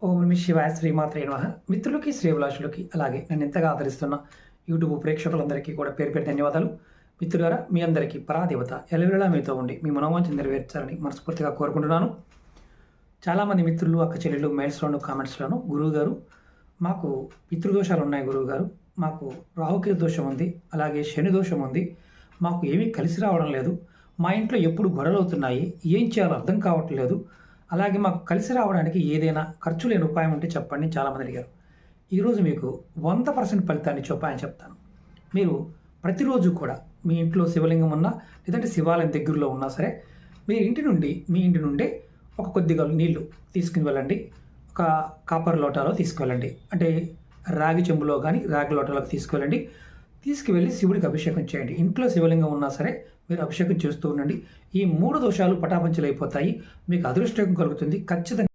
ఓం నమః శివాయ శ్రీమాత్రే నమః. మిత్రులకి, శ్రేయోభిలాషులకి, అలాగే నన్ను ఎంతగా ఆదరిస్తున్న యూట్యూబ్ ప్రేక్షకులందరికీ కూడా పేరు పేరు ధన్యవాదాలు. మిత్రులారా, మీ అందరికీ పరాదేవత ఎల్లవేళలా మీతో ఉండి మీ మనోవాంఛను నెరవేర్చాలని మనస్ఫూర్తిగా కోరుకుంటున్నాను. చాలామంది మిత్రులు, అక్క చెల్లెలు మెయిల్స్లోను, కామెంట్స్లోను, గురువుగారు మాకు పితృదోషాలు ఉన్నాయి, గురువుగారు మాకు రాహుకేతు దోషం ఉంది, అలాగే శని దోషం ఉంది, మాకు ఏమీ కలిసి రావడం లేదు, మా ఇంట్లో ఎప్పుడు గొడవలు అవుతున్నాయి, ఏం చేయాలో అర్థం కావట్లేదు, అలాగే మాకు కలిసి రావడానికి ఏదైనా ఖర్చు లేని ఉపాయం ఉంటే చెప్పండి చాలామంది అడిగారు. ఈరోజు మీకు 100% ఫలితాన్ని ఇచ్చే ఉపాయం చెప్తాను. మీరు ప్రతిరోజు కూడా మీ ఇంట్లో శివలింగం ఉన్నా, లేదంటే శివాలయం దగ్గరలో ఉన్నా సరే, మీ ఇంటి నుండే ఒక కొద్దిగా నీళ్లు తీసుకుని వెళ్ళండి. ఒక కాపర్ లోటాలో తీసుకువెళ్ళండి, అంటే రాగి చెంబులో కానీ రాగి లోటాలోకి తీసుకువెళ్ళండి. తీసుకువెళ్ళి శివుడికి అభిషేకం చేయండి. ఇంట్లో శివలింగం ఉన్నా సరే మీరు అభిషేకం చేస్తూ ఉండండి. ఈ 3 దోషాలు పటాపంచలైపోతాయి. మీకు అదృష్టం కలుగుతుంది. ఖచ్చితంగా